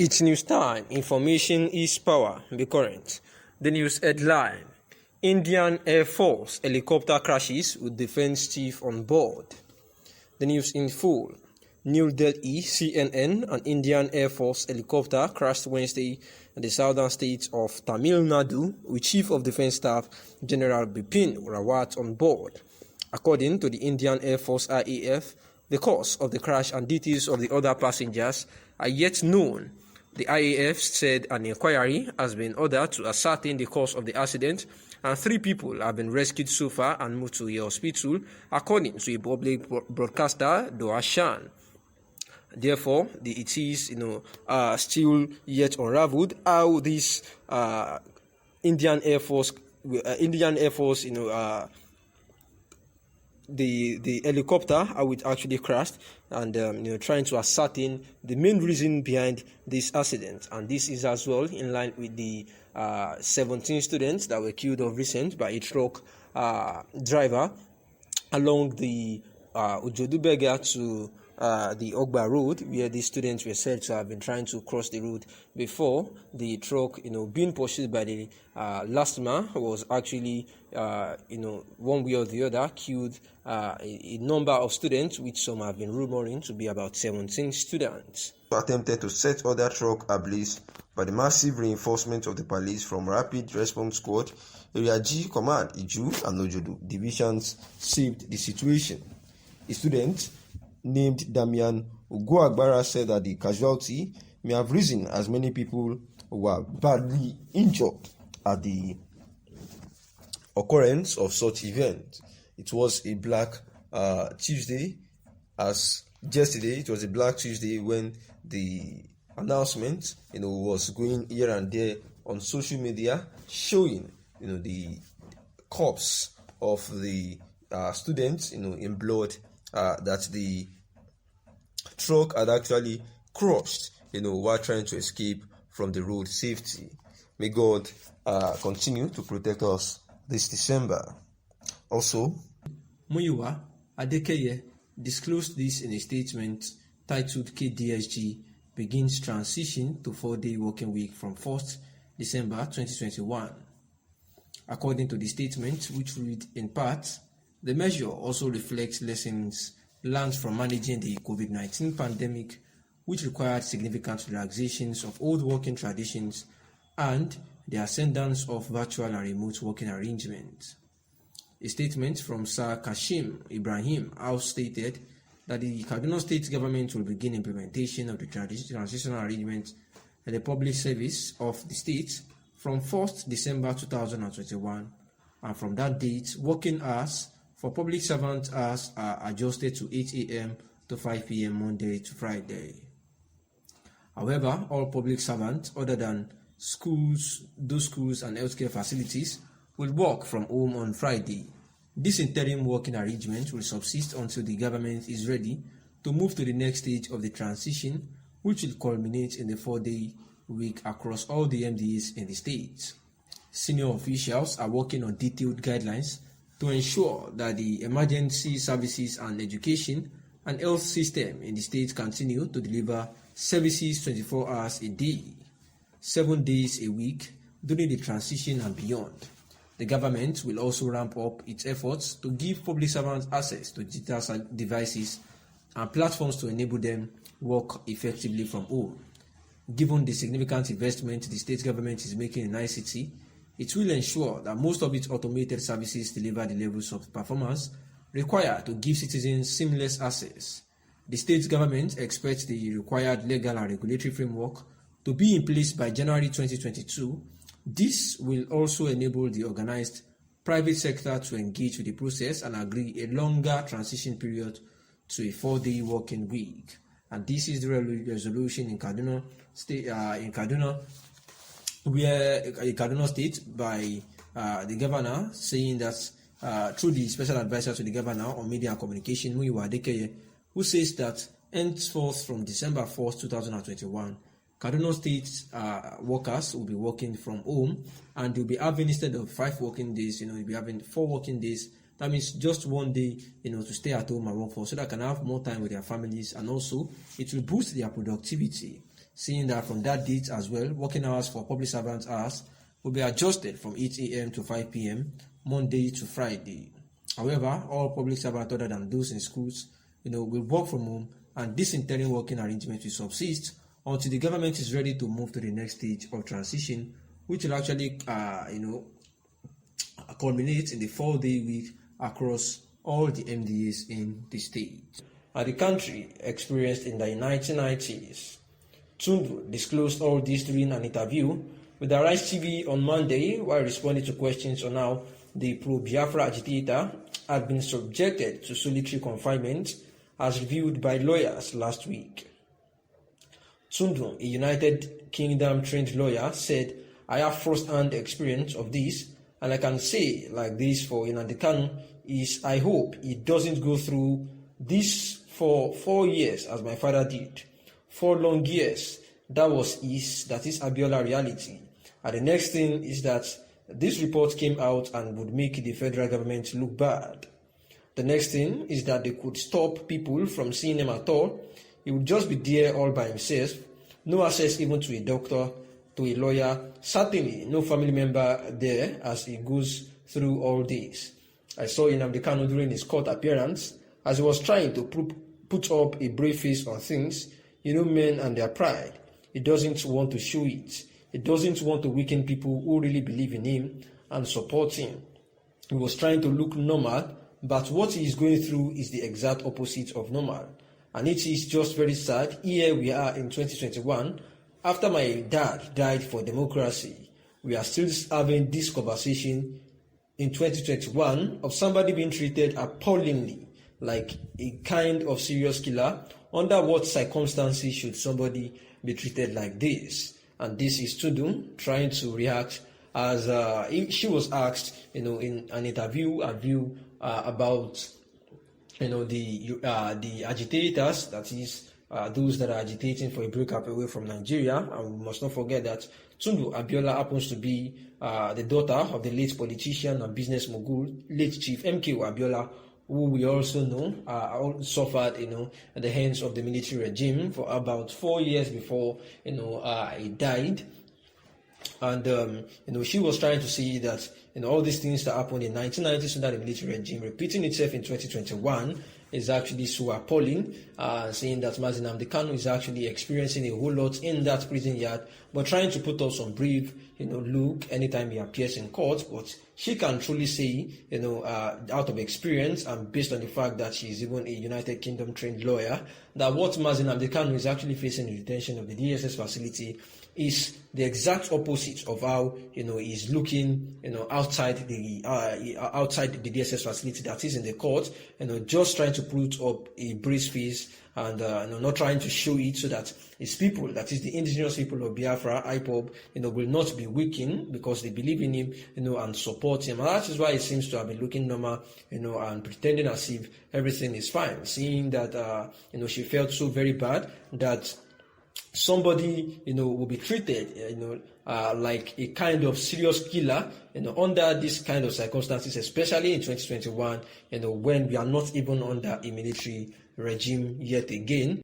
It's news time. Information is power. Be current. The news headline: Indian Air Force helicopter crashes with defense chief on board. The news in full. New Delhi, CNN, an Indian Air Force helicopter crashed Wednesday in the southern state of Tamil Nadu with Chief of Defense Staff General Bipin Rawat on board. According to the Indian Air Force IAF, the cause of the crash and details of the other passengers are yet known. The IAF said an inquiry has been ordered to ascertain the cause of the accident, and 3 people have been rescued so far and moved to a hospital, according to a public broadcaster, Doashan. Therefore, it is still yet unraveled how this Indian Air Force, the helicopter, how it actually crashed, and trying to ascertain the main reason behind this accident. And this is as well in line with the 17 students that were killed of recent by a truck driver along the Ujodubega to the Ogba Road, where the students were said to have been trying to cross the road before the truck, being pursued by the last man, was actually, one way or the other, killed a number of students, which some have been rumoring to be about 17 students. Attempted to set other truck ablaze by the massive reinforcement of the police from Rapid Response Squad, Area G Command, Iju and Ojodu divisions saved the situation. A student named Damian Uguagbara said that the casualty may have risen as many people were badly injured at the occurrence of such event. It was a Black Tuesday, as yesterday it was a Black Tuesday when the announcement was going here and there on social media, showing the corpse of the students in blood that the truck had actually crushed while trying to escape from the road safety. May God continue to protect us this December. Also, Muyiwa Adekeye disclosed this in a statement titled KDSG begins transition to 4-day working week from 1st December 2021. According to the statement, which read in part, the measure also reflects lessons learned from managing the COVID-19 pandemic, which required significant relaxations of old working traditions and the ascendance of virtual and remote working arrangements. A statement from Sir Kashim Ibrahim House stated that the Kaduna State government will begin implementation of the transitional arrangement in the public service of the state from 1st December 2021, and from that date, working hours for public servants are adjusted to 8 a.m. to 5 p.m. Monday to Friday. However, all public servants other than those schools and healthcare facilities will work from home on Friday. This interim working arrangement will subsist until the government is ready to move to the next stage of the transition, which will culminate in the 4-day week across all the MDAs in the state. Senior officials are working on detailed guidelines to ensure that the emergency services and education and health system in the state continue to deliver services 24 hours a day, 7 days a week during the transition and beyond. The government will also ramp up its efforts to give public servants access to digital devices and platforms to enable them work effectively from home. Given the significant investment the state government is making in ICT, it will ensure that most of its automated services deliver the levels of performance required to give citizens seamless access. The state government expects the required legal and regulatory framework to be in place by January 2022. This will also enable the organized private sector to engage with the process and agree a longer transition period to a 4-day working week. And this is the resolution in Kaduna State, where Kaduna State by the governor, saying that through the special advisor to the governor on media and communication, Muyiwa Adekeye, who says that henceforth from December 4th, 2021, Kaduna State workers will be working from home, and they'll be having, instead of 5 working days, you'll be having 4 working days. That means just 1 day, to stay at home and work for, so that they can have more time with their families, and also it will boost their productivity. seeing that from that date as well, working hours for public servants will be adjusted from 8 a.m. to 5 p.m. Monday to Friday. However, all public servants other than those in schools, will work from home, and this interim working arrangement will subsist until the government is ready to move to the next stage of transition, which will actually, culminate in the 4-day week across all the MDAs in the state. The country experienced in the 1990s. Tundu disclosed all this during an interview with the Arise TV on Monday while responding to questions on how the pro-Biafra agitator had been subjected to solitary confinement as reviewed by lawyers last week. Tundu, a United Kingdom trained lawyer, said, "I have first-hand experience of this, and I can say like this for Nnamdi Kanu is I hope he doesn't go through this for 4 years as my father did. 4 long years. That is Abiola reality. And the next thing is that this report came out and would make the federal government look bad. The next thing is that they could stop people from seeing him at all. He would just be there all by himself, no access even to a doctor, to a lawyer, certainly no family member there as he goes through all this. I saw Nnamdi Kanu during his court appearance as he was trying to put up a brave face on things, men and their pride. He doesn't want to show it. He doesn't want to weaken people who really believe in him and support him. He was trying to look normal, but what he is going through is the exact opposite of normal. And it is just very sad. Here we are in 2021. After my dad died for democracy, we are still having this conversation in 2021 of somebody being treated appallingly like a kind of serious killer. Under what circumstances should somebody be treated like this? And this is Tundu trying to react as she was asked, in an interview about, the agitators, that is, those that are agitating for a breakup away from Nigeria. And we must not forget that Tundu Abiola happens to be the daughter of the late politician and business mogul, late Chief MK Abiola, who we also know suffered, at the hands of the military regime for about 4 years before, he died. And, she was trying to see that, all these things that happened in 1990s under the military regime, repeating itself in 2021 is actually so appalling, saying that Mazi Nnamdi Kanu is actually experiencing a whole lot in that prison yard, but trying to put up some brave, look anytime he appears in court. But she can truly say, out of experience and based on the fact that she is even a United Kingdom trained lawyer, that what Mazi Nnamdi Kanu is actually facing in detention of the DSS facility is the exact opposite of how he's looking outside the DSS facility that is in the court, just trying to put up a brave face and not trying to show it so that his people, that is the indigenous people of Biafra, IPOB, will not be weakened because they believe in him, and support him. And that is why he seems to have been looking normal, and pretending as if everything is fine, seeing that she felt so very bad that somebody will be treated like a kind of serious killer under these kind of circumstances, especially in 2021 when we are not even under a military regime yet again.